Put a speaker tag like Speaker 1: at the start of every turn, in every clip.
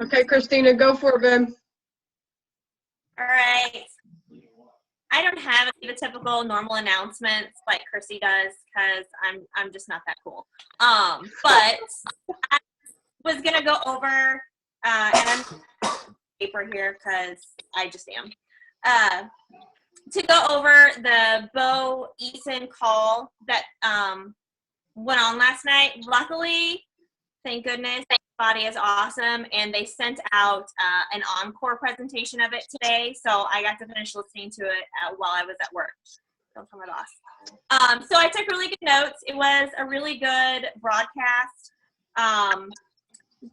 Speaker 1: Okay, Christina, go for it, babe.
Speaker 2: All right. I don't have the typical normal announcements like Chrissy does because I'm just not that cool. But I was gonna go over and I'm paper here because I just am. To go over the Bo Eason call that went on last night. Luckily, thank goodness, body is awesome, and they sent out an encore presentation of it today, so I got to finish listening to it while I was at work. Don't tell my boss. So I took really good notes. It was a really good broadcast.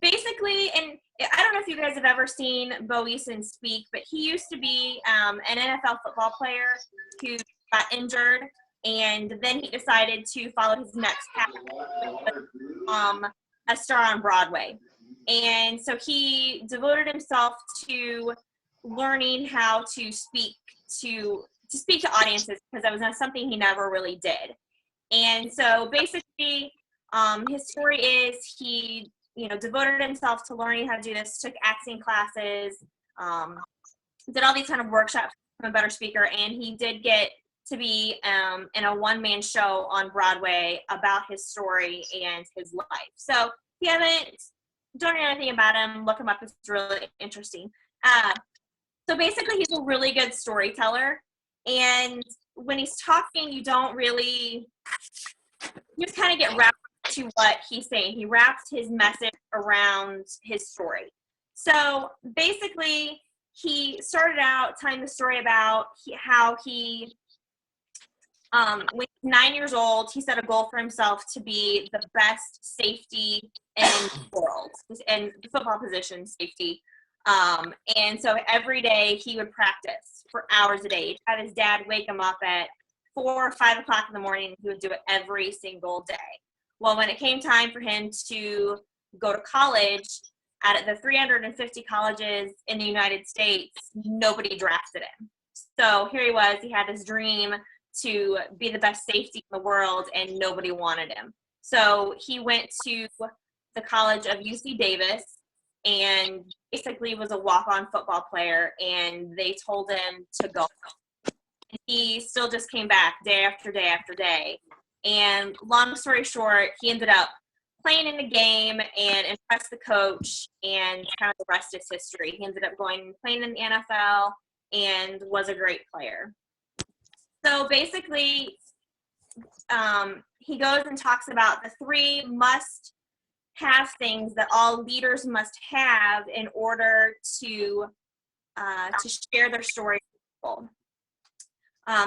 Speaker 2: Basically, and I don't know if you guys have ever seen Bo Eason speak, but he used to be an NFL football player who got injured, and then he decided to follow his next path, a star on Broadway. And so he devoted himself to learning how to speak to audiences because that was not something he never really did. And so basically, his story is he devoted himself to learning how to do this, took acting classes, did all these kind of workshops from a better speaker, and he did get to be in a one-man show on Broadway about his story and his life. So if you don't know anything about him, look him up. It's really interesting. So basically, he's a really good storyteller, and when he's talking, you just kind of get wrapped to what he's saying. He wraps his message around his story. So basically, he started out telling the story about how he, when he was 9 years old, he set a goal for himself to be the best safety in the world, in the football position safety. And so every day he would practice for hours a day. He'd have his dad wake him up at 4 or 5 o'clock in the morning. He would do it every single day. Well, when it came time for him to go to college, at the 350 colleges in the United States, nobody drafted him. So here he was. He had this dream to be the best safety in the world, and nobody wanted him. So he went to the college of UC Davis and basically was a walk-on football player, and they told him to go. He still just came back day after day after day. And long story short, he ended up playing in the game and impressed the coach, and kind of the rest is history. He ended up playing in the NFL and was a great player. So basically, he goes and talks about the 3 must-have things that all leaders must have in order to share their story with people.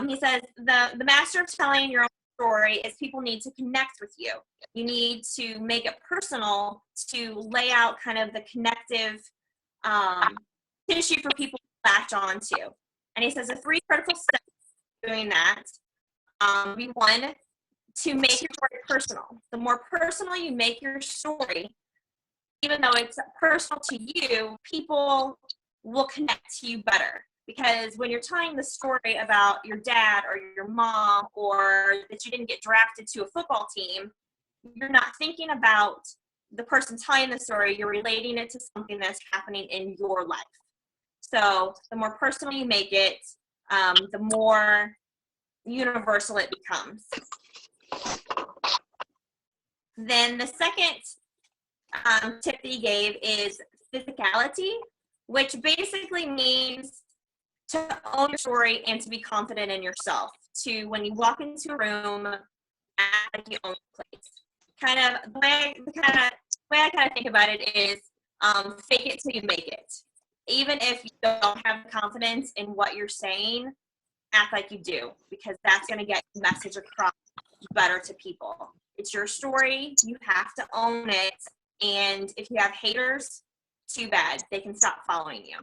Speaker 2: He says the master of telling your own story is people need to connect with you. You need to make it personal to lay out kind of the connective tissue for people to latch on to. And he says the 3 critical steps doing that. Be 1, to make your story personal. The more personal you make your story, even though it's personal to you, people will connect to you better. Because when you're telling the story about your dad or your mom, or that you didn't get drafted to a football team, you're not thinking about the person telling the story. You're relating it to something that's happening in your life. So the more personal you make it, the more universal it becomes. Then the second tip that he gave is physicality, which basically means to own your story and to be confident in yourself. To when you walk into a room, act like you own the place. The way I kind of think about it is fake it till you make it. Even if you don't have confidence in what you're saying, act like you do, because that's going to get the message across better to people. It's your story. You have to own it. And if you have haters, too bad. They can stop following you,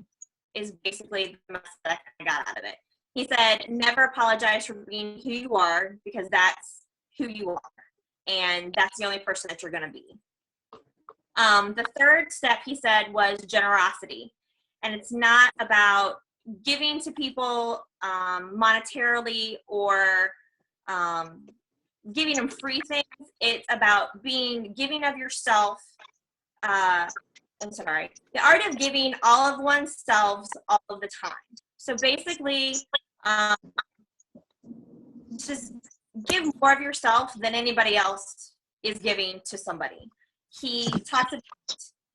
Speaker 2: is basically the message that I got out of it. He said, never apologize for being who you are, because that's who you are. And that's the only person that you're going to be. The third step, he said, was generosity. And it's not about giving to people monetarily or giving them free things. It's about giving of yourself I'm sorry, the art of giving all of oneself all of the time. So basically, just give more of yourself than anybody else is giving to somebody. He talks about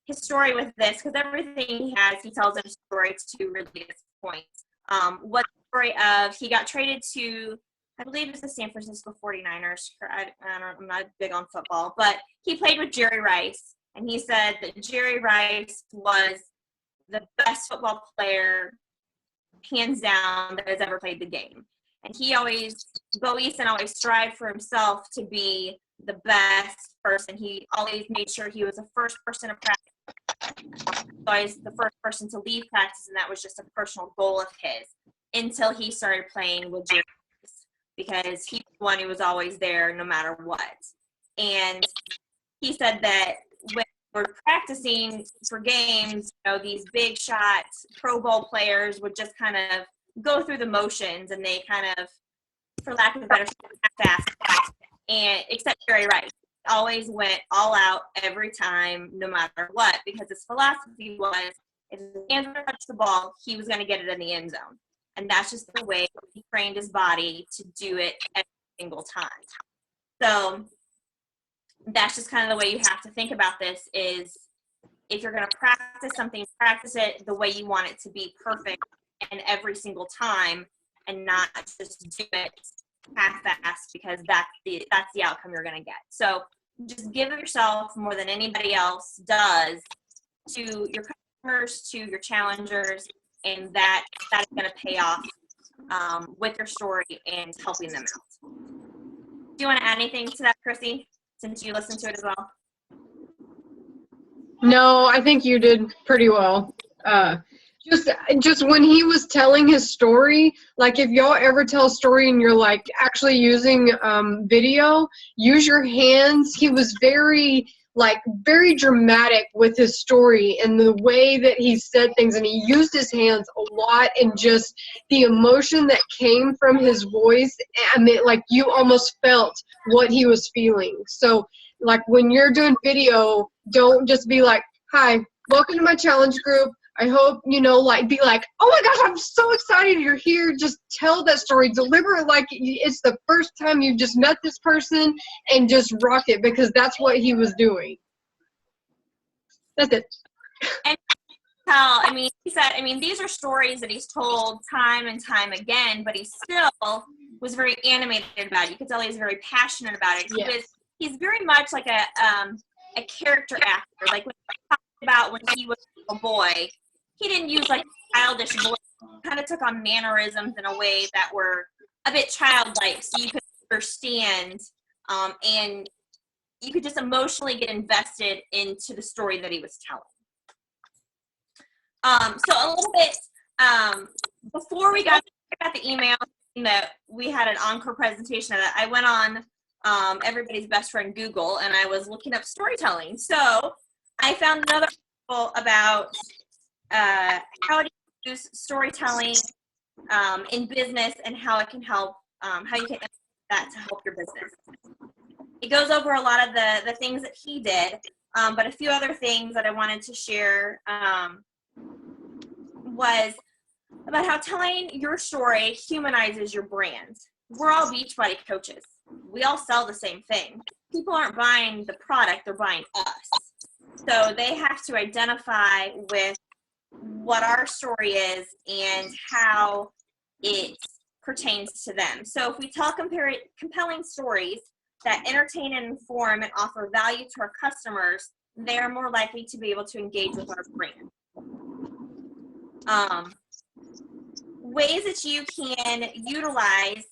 Speaker 2: his story with this, because everything he has, he tells a story to really get his point. What the story of, he got traded to, I believe it's the San Francisco 49ers. I'm not big on football, but he played with Jerry Rice, and he said that Jerry Rice was the best football player, hands down, that has ever played the game. And Bo Eason always strived for himself to be the best person. He always made sure he was the first person to practice, always the first person to leave practice, and that was just a personal goal of his until he started playing with Jerry Rice, because he was the one who was always there no matter what. And he said that when we're practicing for games, these big shots, Pro Bowl players would just kind of go through the motions, and they kind of, for lack of a better fast. And except Jerry Rice always went all out every time, no matter what, because his philosophy was, if his hands were to touch the ball, he was going to get it in the end zone. And that's just the way he trained his body to do it every single time. So that's just kind of the way you have to think about this, is if you're going to practice something, practice it the way you want it to be perfect and every single time, and not just do it half-assed, because that's the outcome you're going to get. So just give yourself more than anybody else does to your customers, to your challengers, and that is going to pay off with your story and helping them out. Do you want to add anything to that, Chrissy, since you listened to it as well?
Speaker 1: No, I think you did pretty well. Just when he was telling his story, like if y'all ever tell a story and you're like actually using video, use your hands. He was very dramatic with his story and the way that he said things, and he used his hands a lot, and just the emotion that came from his voice, I mean, like you almost felt what he was feeling. So like when you're doing video, don't just be like, hi, welcome to my challenge group. I hope, be like, oh my gosh, I'm so excited you're here. Just tell that story. Deliver it like it's the first time you've just met this person, and just rock it, because that's what he was doing. That's it.
Speaker 2: And he said, these are stories that he's told time and time again, but he still was very animated about it. You could tell he was very passionate about it.
Speaker 1: Yes.
Speaker 2: He's very much like a character actor. Like when he talked about when he was a boy, he didn't use like childish voice. He kind of took on mannerisms in a way that were a bit childlike, so you could understand, and you could just emotionally get invested into the story that he was telling. So a little bit before we got the email that we had an encore presentation of that, I went on everybody's best friend Google, and I was looking up storytelling. So I found another article about how to use storytelling in business, and how it can help, how you can implement that to help your business. It goes over a lot of the things that he did, but a few other things that I wanted to share was about how telling your story humanizes your brand. We're all Beachbody coaches. We all sell the same thing. People aren't buying the product, they're buying us. So they have to identify with what our story is and how it pertains to them. So if we tell compelling stories that entertain and inform and offer value to our customers, they are more likely to be able to engage with our brand. Ways that you can utilize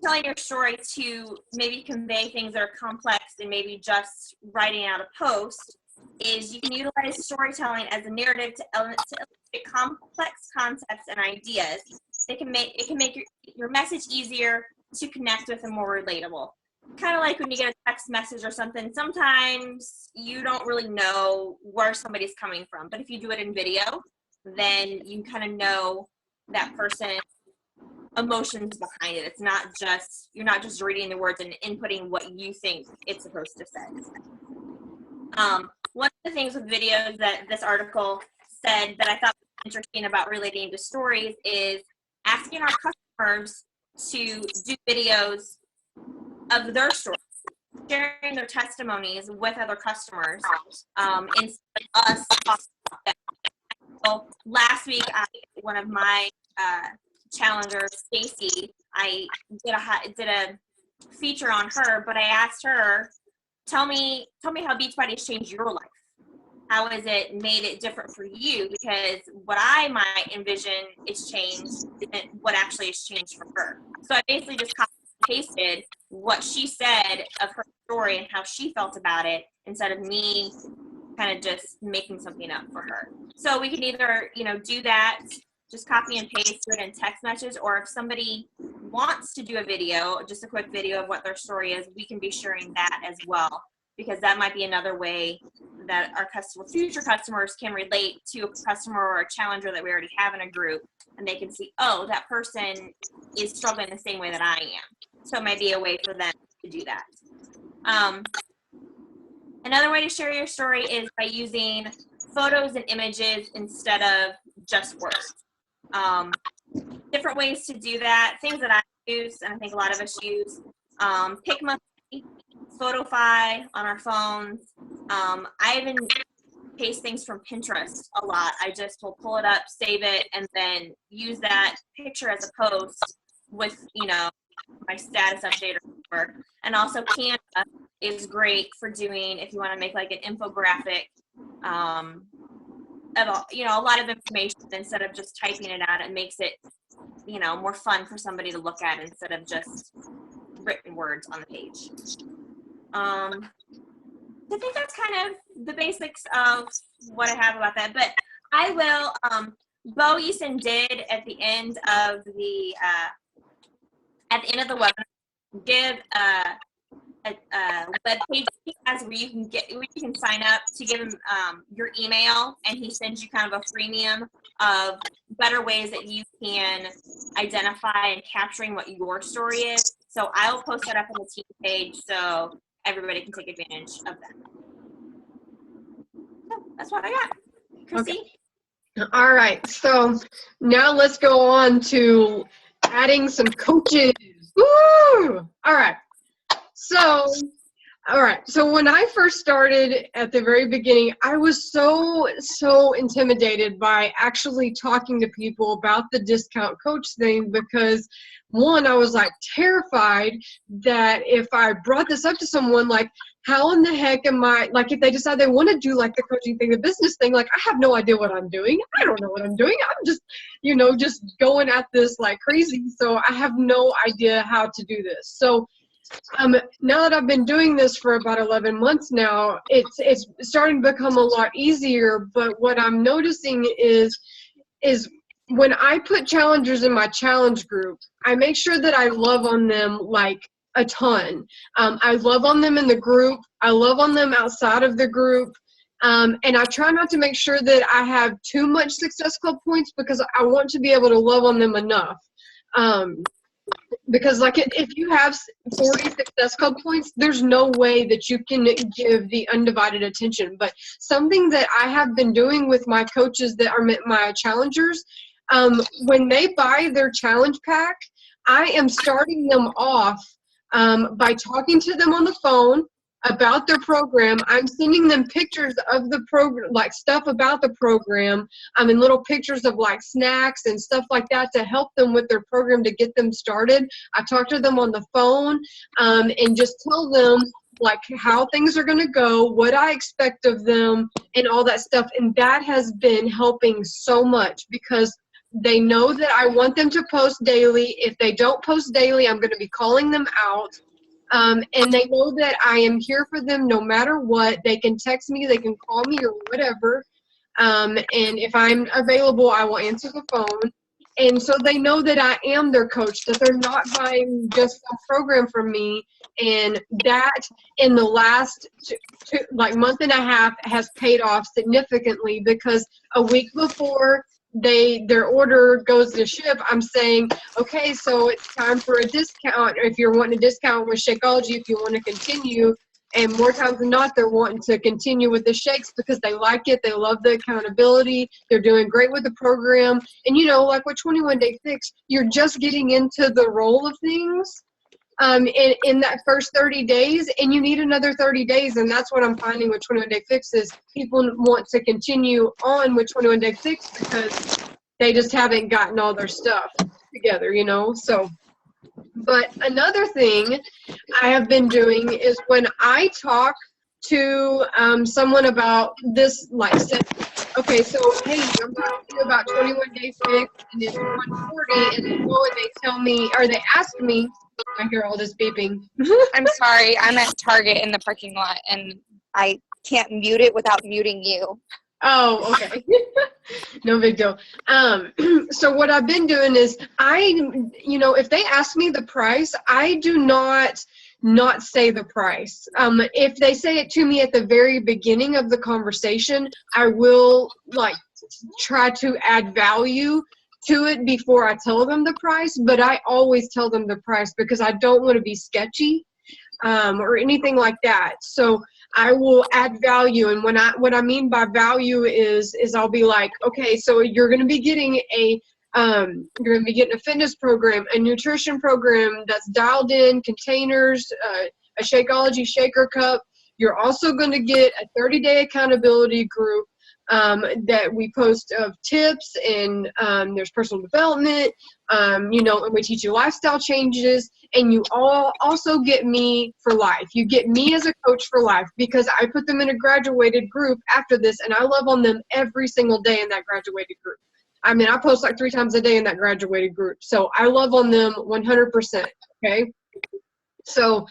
Speaker 2: telling your story to maybe convey things that are complex and maybe just writing out a post is you can utilize storytelling as a narrative to illustrate complex concepts and ideas. It can make your message easier to connect with and more relatable. Kind of like when you get a text message or something, sometimes you don't really know where somebody's coming from, but if you do it in video, then you kind of know that person's emotions behind it. It's not just, you're not just reading the words and inputting what you think it's supposed to say. one of the things with videos that this article said that I thought was interesting about relating to stories is asking our customers to do videos of their stories, sharing their testimonies with other customers, instead of us talking about them. So last week, one of my challengers, Stacy, I did a feature on her, but I asked her, tell me how Beachbody changed your life. How has it made it different for you? Because what I might envision is changed isn't what actually has changed for her. So I basically just copied and pasted what she said of her story and how she felt about it, instead of me kind of just making something up for her. So we can either, do that, just copy and paste it in text message, or if somebody wants to do a video, just a quick video of what their story is, we can be sharing that as well, because that might be another way that our future customers can relate to a customer or a challenger that we already have in a group, and they can see, oh, that person is struggling the same way that I am. So it might be a way for them to do that. Another way to share your story is by using photos and images instead of just words. Different ways to do that, things that I use, and I think a lot of us use, Picmonkey, Photofy on our phones. I even paste things from Pinterest a lot. I just will pull it up, save it, and then use that picture as a post with, my status update or whatever. And also Canva is great for doing, if you want to make like an infographic, of a lot of information instead of just typing it out. It makes it, more fun for somebody to look at instead of just written words on the page. I think that's kind of the basics of what I have about that. But I will, Bo Eason did at the end of the webinar give a web page where you can sign up to give him your email, and he sends you kind of a freemium of better ways that you can identify and capturing what your story is. So I'll post that up on the team page so everybody can take advantage of that. So that's what I got. Chrissy?
Speaker 1: Okay. All right. So now let's go on to adding some coaches. Woo! All right. So when I first started at the very beginning, I was so intimidated by actually talking to people about the discount coach thing, because one, I was like terrified that if I brought this up to someone, like, how in the heck am I, like, if they decide they want to do like the coaching thing, the business thing, like, I have no idea what I'm doing. I don't know what I'm doing. I'm just, just going at this like crazy. So I have no idea how to do this. So now that I've been doing this for about 11 months now, it's starting to become a lot easier. But what I'm noticing is when I put challengers in my challenge group, I make sure that I love on them like a ton. I love on them in the group. I love on them outside of the group. And I try not to make sure that I have too much Success Club points, because I want to be able to love on them enough. Because like if you have 40 Success Club points, there's no way that you can give the undivided attention. But something that I have been doing with my coaches that are my challengers, when they buy their challenge pack, I am starting them off by talking to them on the phone about their program. I'm sending them pictures of the program, like stuff about the program. I mean, little pictures of like snacks and stuff like that to help them with their program, to get them started. I talk to them on the phone and just tell them like how things are going to go, what I expect of them, and all that stuff. And that has been helping so much, because they know that I want them to post daily. If they don't post daily, I'm going to be calling them out. And they know that I am here for them no matter what. They can text me, they can call me, or whatever. And if I'm available, I will answer the phone. And so they know that I am their coach, that they're not buying just a program from me. And that in the last month and a half has paid off significantly, because a week before their order goes to ship, I'm saying, okay, so it's time for a discount. If you're wanting a discount with Shakeology, if you want to continue, And more times than not, they're wanting to continue with the shakes because they like it. They love the accountability. They're doing great with the program. And, you know, like with 21 Day Fix, you're just getting into the role of things in that first 30 days, and you need another 30 days. And that's what I'm finding with 21 Day Fix is people want to continue on with 21 Day Fix because they just haven't gotten all their stuff together, you know? So, but another thing I have been doing is when I talk to someone about this, like, say, okay, so, hey, I'm going to do about 21 Day Fix, and it's 140, and they go and they tell me, or they ask me, I hear all this beeping.
Speaker 3: I'm sorry. I'm at Target in the parking lot, and I can't mute it without muting you.
Speaker 1: Oh, okay. No big deal. So what I've been doing is you know, if they ask me the price, I do not say the price. If they say it to me at the very beginning of the conversation, I will like try to add value to it before I tell them the price, but I always tell them the price because I don't want to be sketchy or anything like that. So I will add value, and what I mean by value is I'll be like, okay, so you're going to be getting a fitness program, a nutrition program that's dialed in, containers, a Shakeology shaker cup. You're also going to get a 30-day accountability group that we post of tips, and there's personal development, you know, and we teach you lifestyle changes, and you all also get me for life. You get me as a coach for life because I put them in a graduated group after this, and I love on them every single day in that graduated group. I mean, I post like 3 times a day in that graduated group, so I love on them 100%, okay? So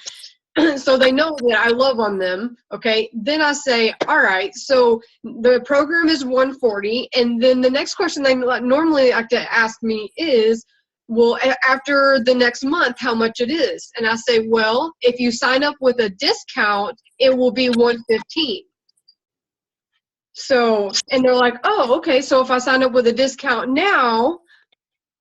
Speaker 1: they know that I love on them, okay? Then I say, all right, so the program is 140, and then the next question they normally like to ask me is, well, after the next month, how much it is? And I say, well, if you sign up with a discount, it will be 115. So, and they're like, oh, okay, so if I sign up with a discount now,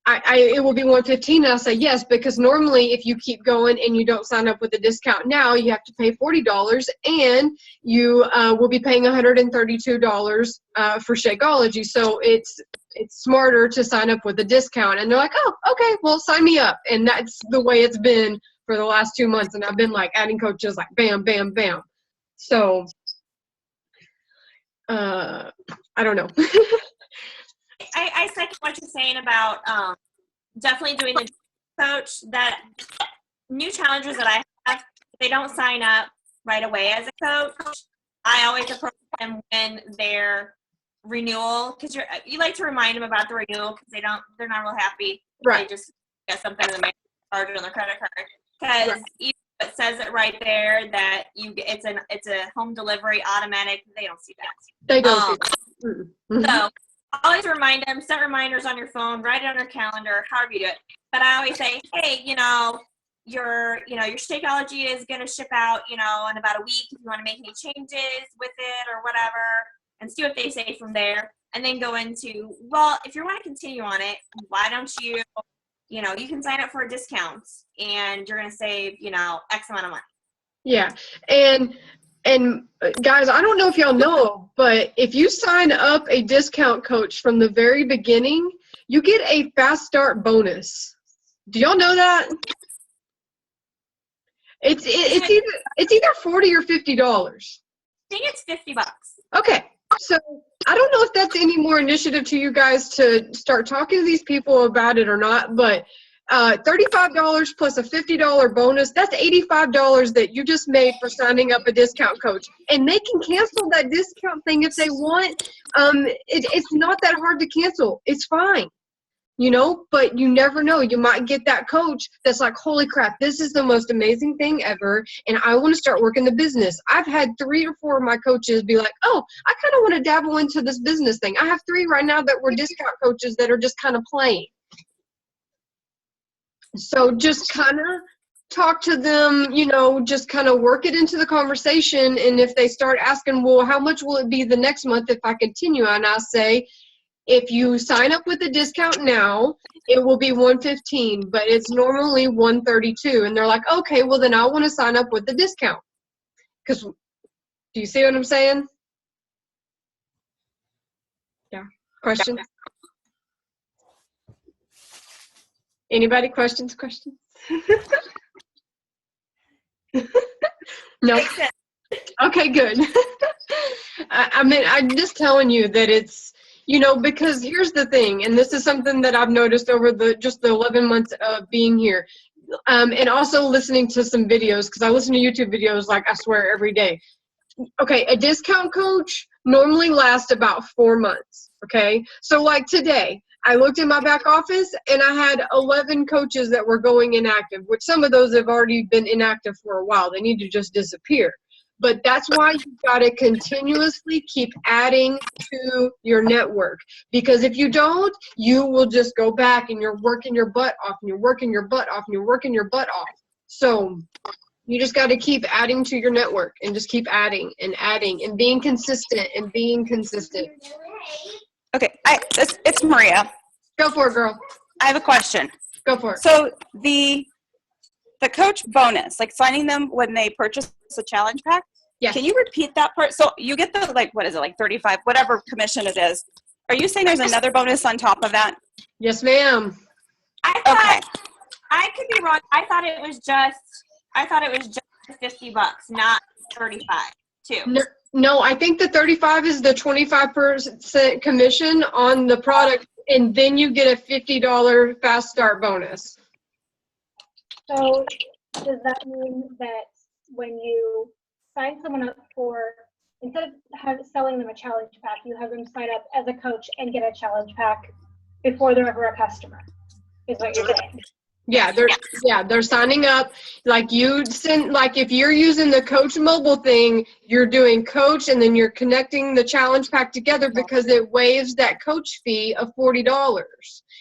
Speaker 1: it will be 115. And I say yes, because normally if you keep going and you don't sign up with a discount now, you have to pay $40, and you will be paying $132 for Shakeology. So it's smarter to sign up with a discount. And they're like, oh, okay, well, sign me up. And that's the way it's been for the last 2 months. And I've been like adding coaches like bam, bam, bam. So I don't know.
Speaker 2: I second what you're saying about definitely doing the coach. That new challengers that I have, they don't sign up right away as a coach. I always approach them when their renewal, because you like to remind them about the renewal because they're not real happy.
Speaker 1: Right.
Speaker 2: They just get something in the mail, charged on their credit card, because
Speaker 1: Right.
Speaker 2: even if it says it right there that it's a home delivery automatic, they don't see that.
Speaker 1: They don't see that. Mm-hmm.
Speaker 2: So always remind them, set reminders on your phone, write it on your calendar, however you do it. But I always say, hey, your Shakeology is going to ship out, in about a week if you want to make any changes with it or whatever, and see what they say from there. And then go into, well, if you want to continue on it, why don't you, you can sign up for a discount and you're going to save, X amount of money.
Speaker 1: Yeah. And guys, I don't know if y'all know, but if you sign up a discount coach from the very beginning, you get a fast start bonus. Do y'all know that? It's either $40 or $50.
Speaker 2: I think it's $50.
Speaker 1: Okay. So I don't know if that's any more initiative to you guys to start talking to these people about it or not, but $35 plus a $50 bonus, that's $85 that you just made for signing up a discount coach. And they can cancel that discount thing if they want. It's not that hard to cancel. It's fine. But you never know. You might get that coach that's like, holy crap, this is the most amazing thing ever, and I want to start working the business. I've had 3 or 4 of my coaches be like, oh, I kind of want to dabble into this business thing. I have 3 right now that were discount coaches that are just kind of playing. So just kind of talk to them, just kind of work it into the conversation. And if they start asking, well, how much will it be the next month if I continue? And I say, if you sign up with a discount now, it will be $115, but it's normally $132. And they're like, okay, well then I want to sign up with the discount. Because, do you see what I'm saying? Yeah. Questions? Anybody? Questions? No.
Speaker 2: Makes sense.
Speaker 1: Okay, good. I mean, I'm just telling you that it's, because here's the thing, and this is something that I've noticed over the 11 months of being here, and also listening to some videos, because I listen to YouTube videos, like, I swear, every day. Okay, a discount coach normally lasts about 4 months, okay? So, like today, I looked in my back office, and I had 11 coaches that were going inactive, which some of those have already been inactive for a while. They need to just disappear. But that's why you've got to continuously keep adding to your network. Because if you don't, you will just go back and you're working your butt off and you're working your butt off and you're working your butt off. So you just got to keep adding to your network and just keep adding and being consistent and being consistent.
Speaker 4: Okay, it's Maria.
Speaker 1: Go for it, girl.
Speaker 4: I have a question.
Speaker 1: Go for it.
Speaker 4: So the coach bonus, like signing them when they purchase a challenge pack,
Speaker 1: Yes.
Speaker 4: Can you repeat that part? So you get the, like, what is it, like 35, whatever commission it is. Are you saying there's another bonus on top of that?
Speaker 1: Yes, ma'am.
Speaker 2: I thought, I could be wrong. I thought it was just $50, not 35 too.
Speaker 1: No, I think the 35 is the 25% commission on the product, and then you get a $50 fast start bonus.
Speaker 5: So does that mean that when you sign someone up for, instead of selling them a challenge pack, you have them sign up as a coach and get a challenge pack before they're ever a customer, is what you're saying?
Speaker 1: Yeah, they're signing up. Like if you're using the Coach mobile thing, you're doing Coach and then you're connecting the challenge pack together because it waives that Coach fee of $40.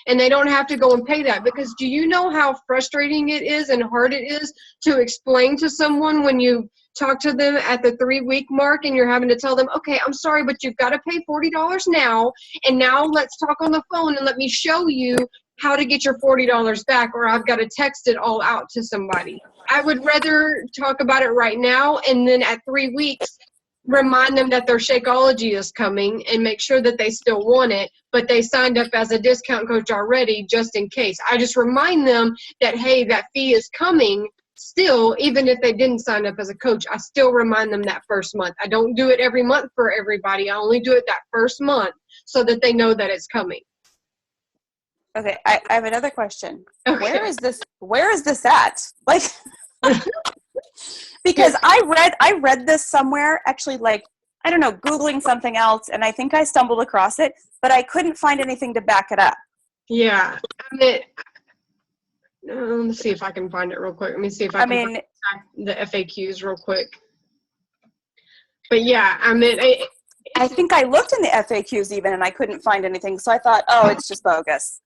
Speaker 1: And they don't have to go and pay that, because do you know how frustrating it is and hard it is to explain to someone when you talk to them at the 3-week mark and you're having to tell them, okay, I'm sorry, but you've got to pay $40 now, and now let's talk on the phone and let me show you how to get your $40 back, or I've got to text it all out to somebody. I would rather talk about it right now, and then at 3 weeks, remind them that their Shakeology is coming and make sure that they still want it, but they signed up as a discount coach already just in case. I just remind them that, hey, that fee is coming still, even if they didn't sign up as a coach. I still remind them that first month. I don't do it every month for everybody. I only do it that first month so that they know that it's coming.
Speaker 4: Okay, I have another question.
Speaker 1: Okay.
Speaker 4: Where is this at? Like, because I read this somewhere, actually, like, I don't know, Googling something else, and I think I stumbled across it, but I couldn't find anything to back it up.
Speaker 1: Yeah. Let me see if I can find it real quick. Let me see if I can find the FAQs real quick. But yeah,
Speaker 4: I think I looked in the FAQs even, and I couldn't find anything, so I thought, oh, it's just bogus.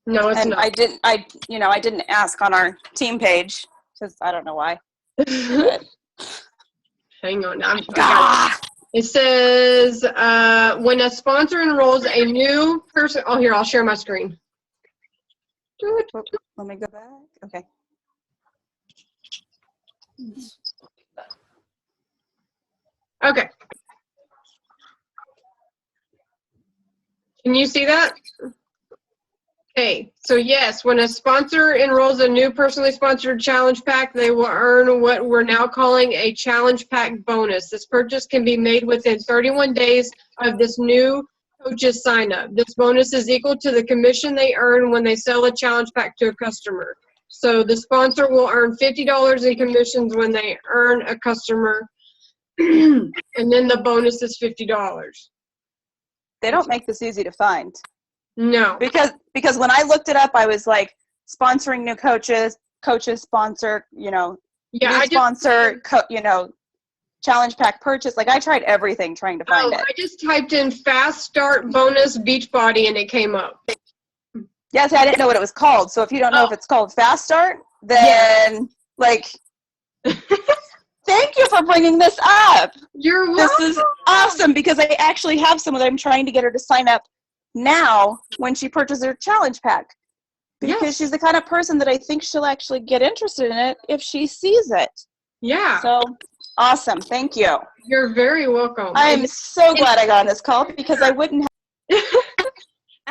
Speaker 1: No, it's
Speaker 4: and
Speaker 1: not.
Speaker 4: I didn't ask on our team page, because I don't know why.
Speaker 1: Hang on. I got it. It says, when a sponsor enrolls a new person, oh, here, I'll share my screen.
Speaker 4: Let me go back. Okay.
Speaker 1: Okay. Can you see that? Okay, so yes, when a sponsor enrolls a new personally sponsored challenge pack, they will earn what we're now calling a challenge pack bonus. This purchase can be made within 31 days of this new coach's sign up. This bonus is equal to the commission they earn when they sell a challenge pack to a customer. So the sponsor will earn $50 in commissions when they earn a customer, and then the bonus is $50.
Speaker 4: They don't make this easy to find.
Speaker 1: No.
Speaker 4: Because when I looked it up, I was like, sponsoring new coaches sponsor,
Speaker 1: Yeah,
Speaker 4: new sponsor, challenge pack purchase. Like, I tried everything trying to find it.
Speaker 1: I just typed in fast start bonus beach body and it came up.
Speaker 4: Yes, I didn't know what it was called. So if you don't know if it's called fast start, then thank you for bringing this up.
Speaker 1: You're welcome.
Speaker 4: This is awesome, because I actually have someone that I'm trying to get her to sign up now when she purchases her challenge pack, because she's the kind of person that I think she'll actually get interested in it if she sees it.
Speaker 1: Yeah.
Speaker 4: So Awesome. Thank you.
Speaker 1: You're very welcome.
Speaker 4: I'm so glad I got on this call because I wouldn't have.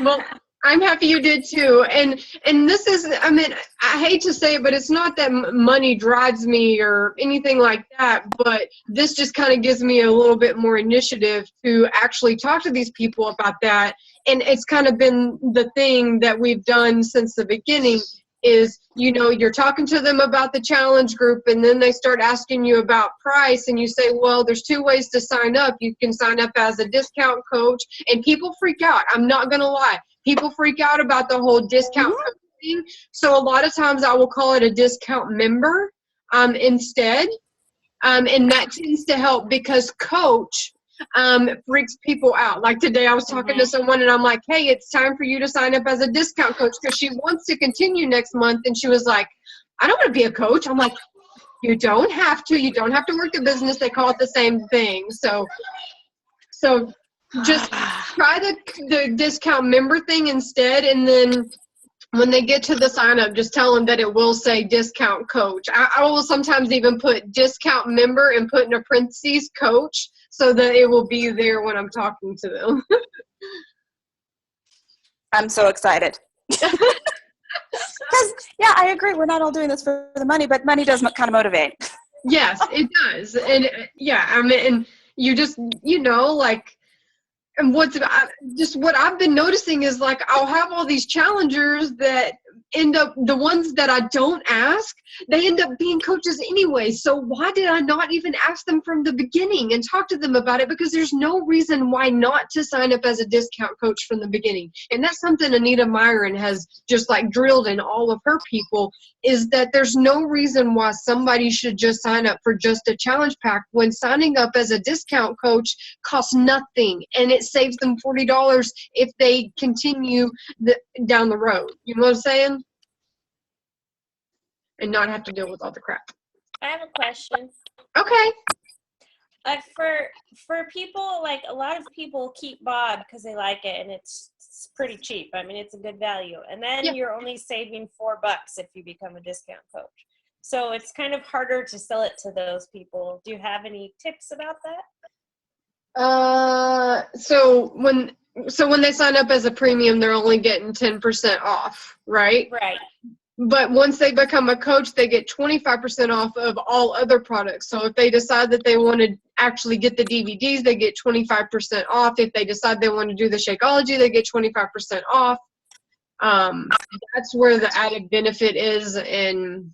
Speaker 1: Well, I'm happy you did too. And this is, I mean, I hate to say it, but it's not that money drives me or anything like that, but this just kind of gives me a little bit more initiative to actually talk to these people about that. And it's kind of been the thing that we've done since the beginning is, you know, you're talking to them about the challenge group and then they start asking you about price and you say, well, there's 2 ways to sign up. You can sign up as a discount coach, and people freak out. I'm not going to lie. People freak out about the whole discount coach thing. So a lot of times I will call it a discount member instead. And that tends to help because coach freaks people out. Like today I was talking to someone and I'm like, hey, it's time for you to sign up as a discount coach because she wants to continue next month. And she was like, I don't want to be a coach. I'm like, you don't have to. You don't have to work the business. They call it the same thing. So just try the discount member thing instead. And then when they get to the sign up, just tell them that it will say discount coach. I will sometimes even put discount member and put in a parentheses coach so that it will be there when I'm talking to them.
Speaker 4: I'm so excited. Because, yeah, I agree. We're not all doing this for the money, but money does kind of motivate.
Speaker 1: Yes, it does. And yeah, I mean, and you just, you know, like, and what I've been noticing is like I'll have all these challengers that end up, the ones that I don't ask, they end up being coaches anyway. So why did I not even ask them from the beginning and talk to them about it? Because there's no reason why not to sign up as a discount coach from the beginning. And that's something Anita Myron has just like drilled in all of her people, is that there's no reason why somebody should just sign up for just a challenge pack when signing up as a discount coach costs nothing, and it saves them $40 if they continue down the road. You know what I'm saying? And not have to deal with all the crap.
Speaker 6: I have a question.
Speaker 1: Okay.
Speaker 6: For people, like a lot of people keep Bob because they like it and it's pretty cheap. I mean, it's a good value. And then
Speaker 1: Yeah.
Speaker 6: you're only saving $4 if you become a discount coach. So it's kind of harder to sell it to those people. Do you have any tips about that?
Speaker 1: So when they sign up as a premium, they're only getting 10% off, right?
Speaker 6: Right.
Speaker 1: But once they become a coach, they get 25% off of all other products. So if they decide that they want to actually get the DVDs, they get 25% off. If they decide they want to do the Shakeology, they get 25% off. That's where the added benefit is, and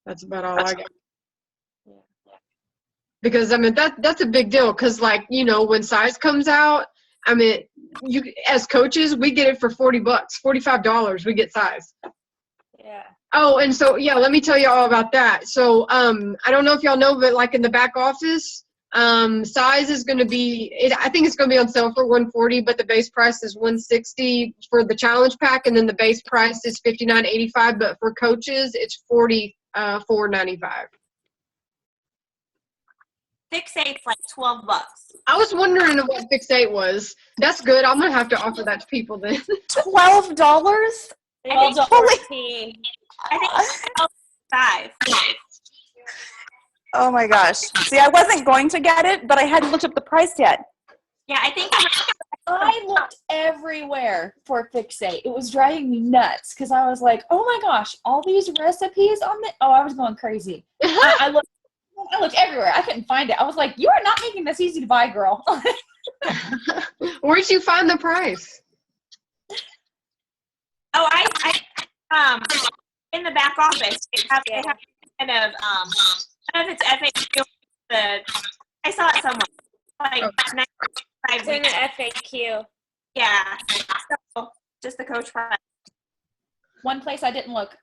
Speaker 1: that's about all I got. Because I mean that's a big deal. Because like, you know, when size comes out, I mean, you as coaches, we get it for $40, $45. We get size.
Speaker 6: Yeah.
Speaker 1: Oh, and so, yeah, let me tell you all about that. So, I don't know if y'all know, but like in the back office, size is going to be, I think it's going to be on sale for $140, but the base price is $160 for the challenge pack. And then the base price is $59.85, but for coaches, it's $44.95.
Speaker 2: Fix8's like $12.
Speaker 1: I was wondering what Fix8 was. That's good. I'm going to have to offer that to people then.
Speaker 4: $12?
Speaker 2: I think
Speaker 6: $14.
Speaker 2: I think it's $5.
Speaker 4: Oh my gosh. See, I wasn't going to get it, but I hadn't looked up the price yet.
Speaker 2: Yeah, I think
Speaker 7: I looked everywhere for Fix8. It was driving me nuts because I was like, oh my gosh, all these recipes on the, I was going crazy. I looked everywhere. I couldn't find it. I was like, you are not making this easy to buy, girl.
Speaker 1: Where'd you find the price?
Speaker 2: Oh, I in the back office, they have kind of, I don't know if it's FAQ, I saw it somewhere. Like,
Speaker 6: It's in the FAQ.
Speaker 2: yeah. So, just the coach price.
Speaker 7: One place I didn't look.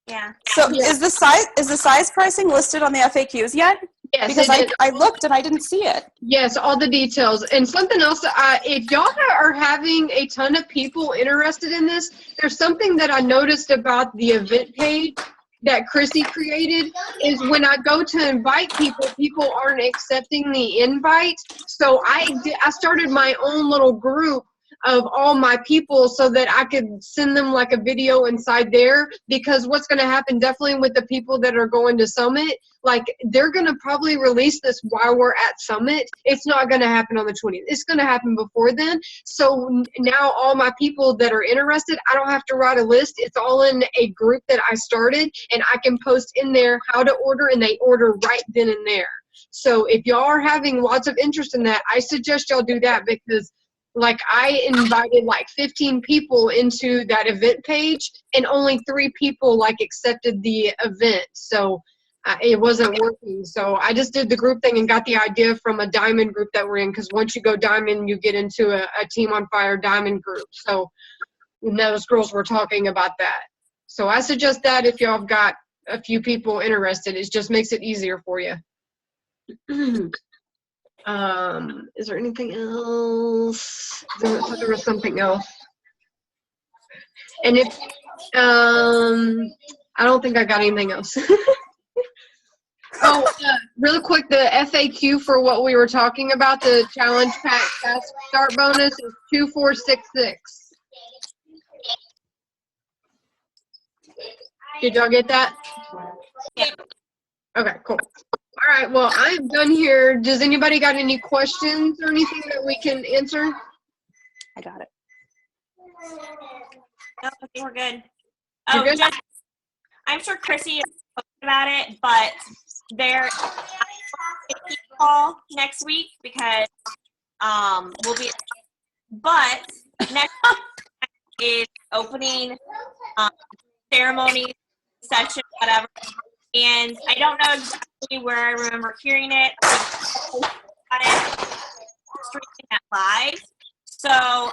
Speaker 2: Yeah.
Speaker 4: So is the size pricing listed on the FAQs yet?
Speaker 1: Yes,
Speaker 4: Because
Speaker 1: it is.
Speaker 4: I looked and I didn't see it.
Speaker 1: Yes, all the details. And something else, if y'all are having a ton of people interested in this, there's something that I noticed about the event page that Chrissy created is when I go to invite people, people aren't accepting the invite. So I started my own little group of all my people so that I could send them like a video inside there, because what's going to happen definitely with the people that are going to Summit, like they're going to probably release this while we're at Summit. It's not going to happen on the 20th. It's going to happen before then. So now all my people that are interested, I don't have to write a list. It's all in a group that I started, and I can post in there how to order, and they order right then and there. So if y'all are having lots of interest in that, I suggest y'all do that, because like I invited like 15 people into that event page, and only 3 people like accepted the event. So it wasn't working. So I just did the group thing and got the idea from a diamond group that we're in, because once you go diamond, you get into a Team on Fire diamond group. So those girls were talking about that. So I suggest that if y'all have got a few people interested, it just makes it easier for you. Is there anything else? There was something else. And if I don't think I got anything else. Really quick, the FAQ for what we were talking about, the challenge pack fast start bonus is 2466. Did y'all get that?
Speaker 2: Yeah.
Speaker 1: Okay, cool. All right, well, I'm done here. Does anybody got any questions or anything that we can answer?
Speaker 4: I got it.
Speaker 2: No, I think we're good.
Speaker 1: You're
Speaker 2: Oh,
Speaker 1: good?
Speaker 2: just, I'm sure Chrissy is posted about it, but there is a call next week because we'll be. But next is opening ceremony session, whatever. And I don't know exactly where I remember hearing it. Streaming that live. So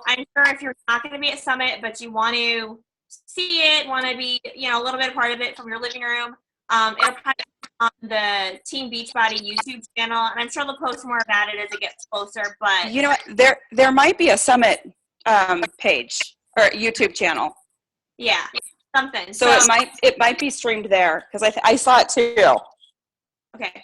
Speaker 2: I'm sure if you're not going to be at Summit, but you want to see it, want to be, a little bit a part of it from your living room, it'll probably be on the Team Beachbody YouTube channel, and I'm sure they'll post more about it as it gets closer. But
Speaker 4: You know what? There might be a Summit page or YouTube channel,
Speaker 2: yeah, something.
Speaker 4: so it might be streamed there, because I saw it too.
Speaker 2: Okay.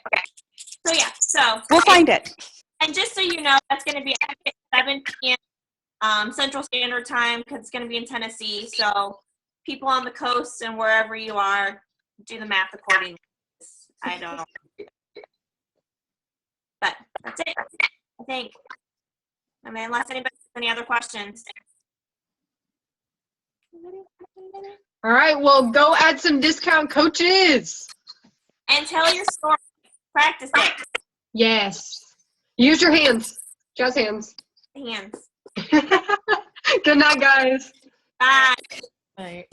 Speaker 2: So yeah, so
Speaker 4: We'll find it.
Speaker 2: and just so you know, that's going to be at 7 p.m. Central Standard Time, because it's going to be in Tennessee. So people on the coast and wherever you are, do the math accordingly. I don't know. But that's it, I think. I mean, unless anybody has any other questions.
Speaker 1: All right, well, go add some discount coaches.
Speaker 2: And tell your story. Practice it.
Speaker 1: Yes. Use your hands. Just hands.
Speaker 2: Hands.
Speaker 1: Good night, guys.
Speaker 2: Bye.
Speaker 6: Right.